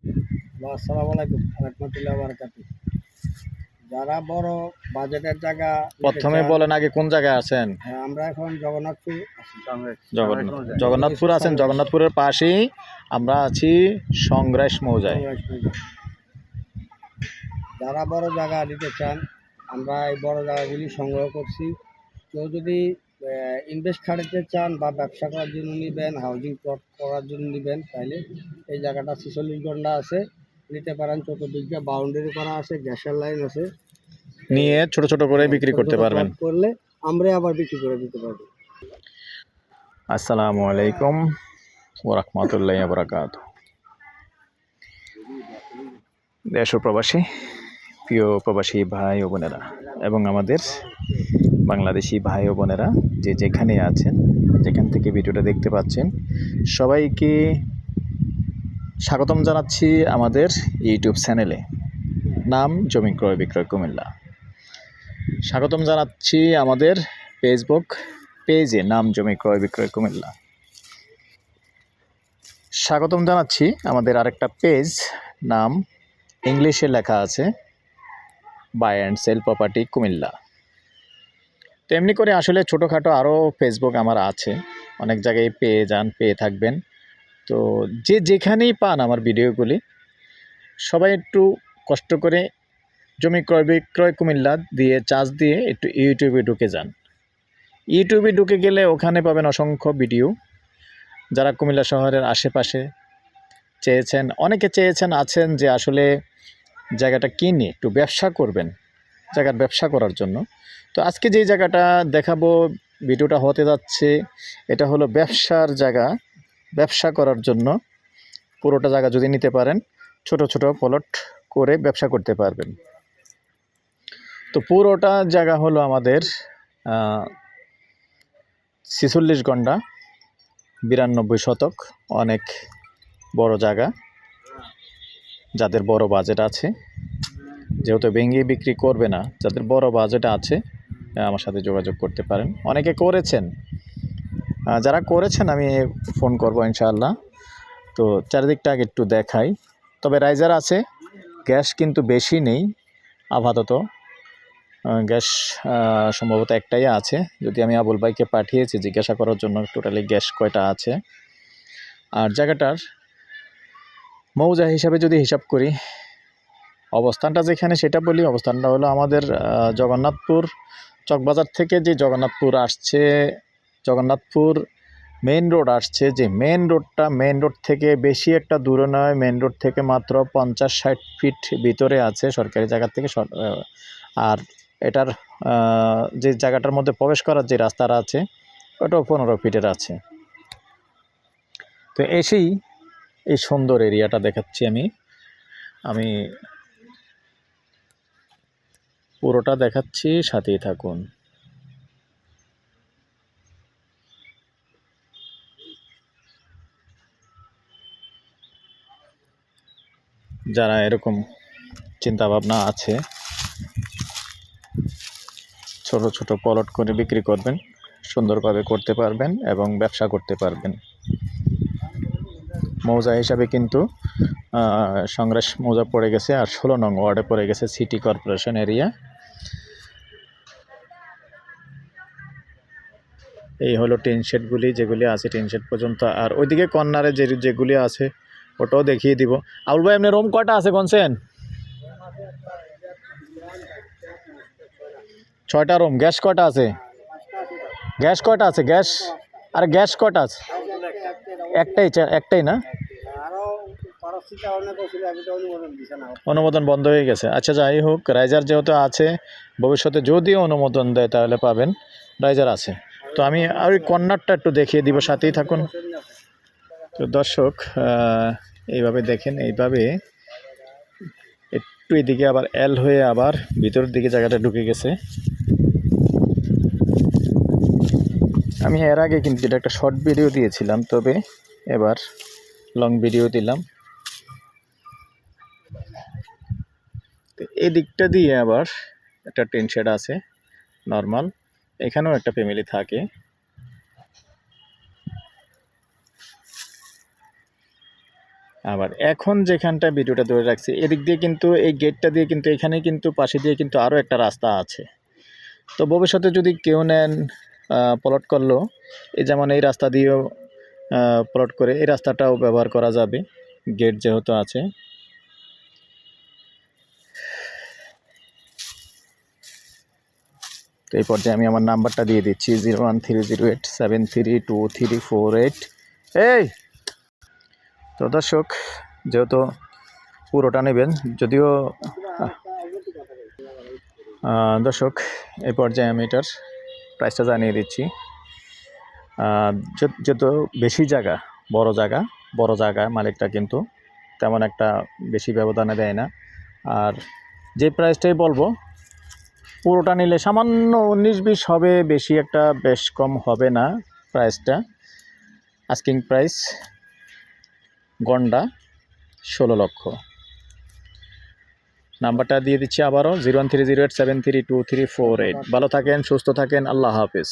আসসালামু আলাইকুম রাহমাতুল্লাহি ওয়া বারাকাতুহু। যারা বড় বাজেটের জায়গা নিতে প্রথমে চান, বলেন আগে কোন জায়গায় আছেন? আমরা এখন জগন্নাথপুর আছি। জগন্নাথপুর আছেন। জগন্নাথপুরের পাশেই আমরা আছি সংগ্রাস মৌজায়। যারা বড় জায়গা নিতে চান, আমরা এই বড় জায়গাগুলি সংগ্রহ করছি। কেউ যদি ইনভেস্ট খাটাতে চান বা ব্যবসা করার জন্য নেবেন, হাউজিং প্লট করার জন্য নেবেন, তাহলে এই জায়গাটা 46 ঘন্টা আছে, নিতে পারেন। চতুর্দিকে বাউন্ডারি করা আছে, গ্যাসের লাইন আছে, নিয়ে ছোট ছোট করে বিক্রি করতে পারবেন। করলে আমরা আবার বিক্রি করে দিতে পারবো। আসসালামু আলাইকুম ওয়া রাহমাতুল্লাহি ওয়া বারাকাতুহু। দেশ ও প্রবাসী, প্রিয় প্রবাসী ভাই ও বোনেরা এবং আমাদের বাংলাদেশি ভাই ও বোনেরা যে যেখানে আছেন, যেখান থেকে ভিডিওটা দেখতে পাচ্ছেন, সবাইকে স্বাগতম জানাচ্ছি আমাদের ইউটিউব চ্যানেলে, নাম জমি ক্রয় বিক্রয় কুমিল্লা। স্বাগতম জানাচ্ছি আমাদের ফেসবুক পেজে, নাম জমি ক্রয় বিক্রয় কুমিল্লা। স্বাগতম জানাচ্ছি আমাদের আরেকটা পেজ, নাম ইংলিশে লেখা আছে buy and sell property Comilla. তো এমনি করে আসলে ছোটোখাটো আরও ফেসবুক আমার আছে, অনেক জায়গায় পেয়ে থাকবেন। তো যে যেখানেই পান আমার ভিডিওগুলি, সবাই একটু কষ্ট করে জমি ক্রয় বিক্রয় কুমিল্লা দিয়ে চার্জ দিয়ে একটু ইউটিউবে ঢুকে যান। ইউটিউবে ঢুকে গেলে ওখানে পাবেন অসংখ্য ভিডিও। যারা কুমিল্লা শহরের আশেপাশে অনেকে আছেন যে আসলে জায়গাটা কিনে একটু ব্যবসা করবেন, জায়গার ব্যবসা করার জন্য। তো আজকে যেই জায়গাটা দেখাবো, ভিডিওটা হতে যাচ্ছে, এটা হলো ব্যবসার জায়গা। ব্যবসা করার জন্য পুরোটা জায়গা যদি নিতে পারেন, ছোট ছোট প্লট করে ব্যবসা করতে পারবেন। তো পুরোটা জায়গা হলো আমাদের 46 ঘন্টা, 92 শতক, অনেক বড় জায়গা। যাদের বড় বাজেট আছে, যেহেতু ভেঙে বিক্রি করবে না, যাদের বড় বাজেট আছে আমার সাথে যোগাযোগ করতে পারেন। অনেকে করেছেন, যারা করেছেন আমি ফোন করব ইনশাআল্লাহ। তো চারিদিকটা আগে একটু দেখাই। তবে রাইজার আছে, গ্যাস কিন্তু বেশি নেই আপাতত। গ্যাস সম্ভবত একটাই আছে, যদি আমি আবুল ভাইকে পাঠিয়েছি জিজ্ঞাসা করার জন্য টোটালি গ্যাস কয়টা আছে। আর জায়গাটার মৌজা হিসাবে যদি হিসাব করি, অবস্থানটা যেখানে সেটা বলি। অবস্থানটা হলো আমাদের জগন্নাথপুর চকবাজার থেকে যে জগন্নাথপুর মেইন রোড আসছে, যে মেইন রোড থেকে বেশি একটা দূরে নয়। মেইন রোড থেকে মাত্র 50-60 ফিট ভিতরে আছে সরকারি জায়গা থেকে। আর এটার যে জায়গাটার মধ্যে প্রবেশ করার যে রাস্তাটা আছে, ওটাও 15 ফিটের আছে। তো এসেই এই সুন্দর এরিয়াটা দেখাচ্ছি আমি পুরোটা দেখাচ্ছি, সাথেই থাকুন। যারা এরকম চিন্তাভাবনা আছে, ছোট ছোট প্লট করে বিক্রি করবেন, সুন্দরভাবে করতে পারবেন এবং ব্যবসা করতে পারবেন। মৌজা হিসাবে কিন্তু সংগ্রাস মৌজা পড়ে গেছে, আর 16 নং ওয়ার্ডে পড়ে গেছে সিটি কর্পোরেশন এরিয়া। এই হলো টিন শেডগুলি, যেগুলি আছে টিন শেড পর্যন্ত। আর ওইদিকে কর্নারে যেগুলি আছে ওটাও দেখিয়ে দিব। আবুল ভাই, আপনার রুম কয়টা আছে কোনছেন? 6টা রুম। গ্যাস কয়টা আছে? গ্যাস আর গ্যাস কয়টা আছে? একটাই না? অনুমোদন বন্ধ হয়ে গেছে। আচ্ছা, যাই হোক, রাইজার যেহেতু আছে, ভবিষ্যতে যদিও অনুমোদন দেয় তাহলে পাবেন। রাইজার আছে। তো আমি আর ওই কর্নারটা একটু দেখিয়ে দিব, সাথেই থাকুন। তো দর্শক, এইভাবে দেখেন, এইভাবে একটু এদিকে আবার এল হয়ে আবার ভিতরের দিকে জায়গাটা ঢুকে গেছে। আমি এর আগে কিন্তু এটা একটা শর্ট ভিডিও দিয়েছিলাম, তবে এবার লং ভিডিও দিলাম। এই দিকটা দিয়ে আবার একটা টিন শেড আছে নর্মাল, এখানেও একটা ফ্যামিলি থাকে। আবার এখন যেখানটা ভিডিওটা ধরে রাখছি এদিক দিয়ে কিন্তু এই গেটটা দিয়ে কিন্তু এখানে কিন্তু পাশে দিয়ে কিন্তু আরও একটা রাস্তা আছে। তো ভবিষ্যতে যদি কেউ নেন প্লট করলো, এই যেমন এই রাস্তা দিয়েও প্লট করে এই রাস্তাটাও ব্যবহার করা যাবে, গেট যেহেতু আছে। তো এই পর্যায়ে আমি আমার নাম্বারটা দিয়ে দিচ্ছি 01308732348। এই তো দর্শক, যেহেতু পুরোটা নেবেন, যদিও দর্শক এই পর্যায়ে আমি এটার প্রাইসটা জানিয়ে দিচ্ছি। যত বেশি জায়গা, বড় জায়গা মালিকটা কিন্তু তেমন একটা বেশি ব্যবধানে দেয় না। আর যে প্রাইসটাই বলবো, পুরোটা নিলে সামান্য 19-20 হবে, বেশি একটা বেশ কম হবে না প্রাইসটা। আস্কিং প্রাইস গন্ডা 16 লক্ষ। নাম্বারটা দিয়ে দিচ্ছি আবারও 01308732348। ভালো থাকেন, সুস্থ থাকেন, আল্লাহ হাফেজ।